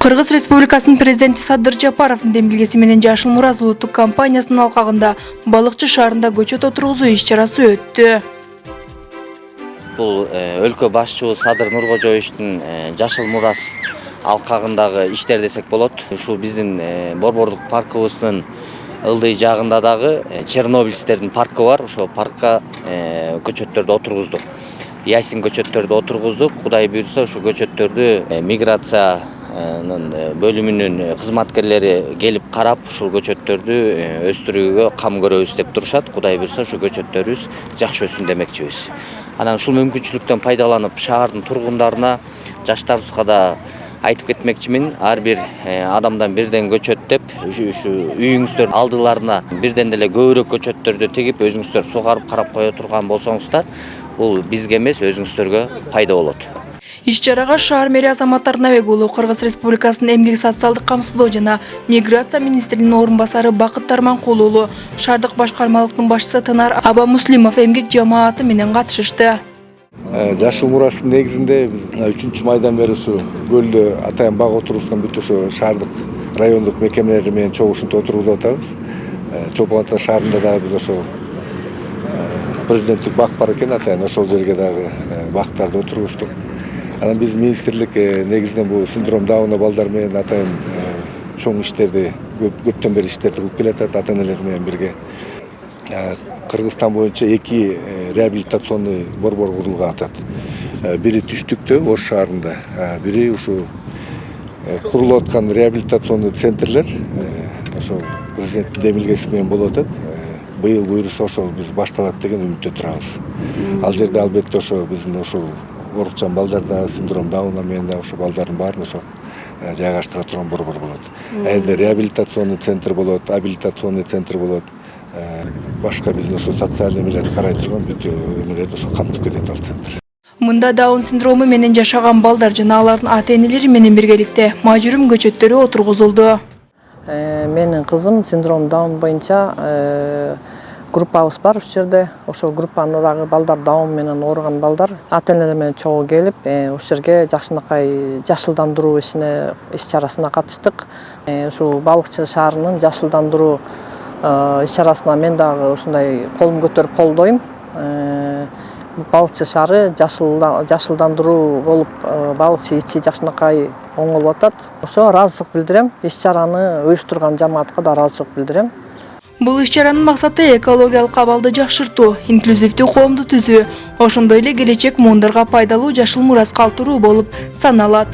Кыргыз Республикасынын президенти Садыр Жапаровдун демилгеси менен Жашыл Мурас улуттук компаниясынын алкагында Балыкчы шаарында көчөт отургузуу иш-чарасы өттү. Бул өлкө башчыбы Садыр Нуркожоевичтин Жашыл Мурас алкагындагы иштер десек болот. Ушул биздин борбордук паркыбыздын ылдый жагында дагы Чернобыльстердин паркы бар. Ошол паркка көчөттөрдү отургуздук. Ясин көчөттөрдү отургуздук. Кудай буйрса ушу көчөттөрдү миграция бөлүмүнүн кызматкерлери келип карап, ушул көчөттөрдү өстүрүүгө кам көрөбүз деп турушат. Кудай буйрса ушу көчөттөрүбүз жакшы өссүн демекчибиз. Анан ушул мүмкүнчүлүктөн пайдаланып шаардын тургундарына, жаштарыбызга да айтып кетмекчимин. Ар бир адамдан бирден көчөт деп, ушу үйүңүздөрдүн алдыларына бирден деле көбүрөөк көчөттөрдү тегип, өзүңүздөр сугарып карап кое турган болсоңуздар, бул бизге эмес, өзүңүздөргө пайда болот. Иш-чарага шаар мэрия Азамат Арнабек уулу, Кыргыз Республикасынын эмгек социалдык камсыздоо жана миграция министринин орун басары Бакыт Тарманкул уулу, шаардык башкармалыктын башчысы Тынар Аба Муслимов эмгек жамааты менен катышышты. Жашыл Мурастын негизинде биз 3 майдан бери ушу көлдө атайын бак отургузган бүт ошо шаардык райондук мекемелер менен чогуу отургузуп атабыз. Чолпон Ата шаарында дагы биз ошо президенттик бак бар экен, атайын ошол жерге дагы бактарды отургуздук. Анан биз министрлик негизинен бул синдром Дауна балдар менен атайын чоң иштерди, көптөн бери иштерди кылып келатат ата-энелер менен бирге. Кыргызстан боюнча 2 реабилитационный борбор курулган атат. Бири Түштүктө, Ош шаарында, бири ушу курулуп аткан реабилитационный центрлер ошол президенттин демилгеси менен болуп атат. Быйыл буйрса ошол биз башталат деген үмүттө турабыз. Ал жерде албетте ошо биздин ошол орукчан балдарда, синдром Дауна менен да ошо балдардын баарын ошо жайгаштыра турган борбор болот. Элде реабилитационный центр болот, абилитационный центр болот. Башка биздин ошо социалдык эмелерди карай турган бүт эмелерди ошо камтып кетет ал центр. Мында Даун синдрому менен жашаган балдар жана алардын ата-энелери менен биргеликте мажурум көчөттөрү отургузулду. Менин кызым синдром Даун боюнча группабыз бар ушул жерде. Ошол группаны дагы балдар Даун менен ооруган балдар ата-энелер менен чогуу келип, ушул жерге жакшынакай жашылдандыруу иш-чарасына катыштык. Ушул Балыкчы шаарынын жашылдандыруу иш-чарасына мен дагы ушундай колум көтөрүп колдойм. Балыкчы шаары жашылдандыруу болуп, балыкчы ичи жакшынакай оңолуп атат. Ошо ыраазычылык билдирем. Иш-чараны уюштурган жамаатка да ыраазычылык билдирем. Бул иш-чаранын максаты экологиялык абалды жакшыртуу, инклюзивдүү коомду түзүү, ошондой эле келечек муундарга пайдалуу Жашыл Мурас калтыруу болуп саналат.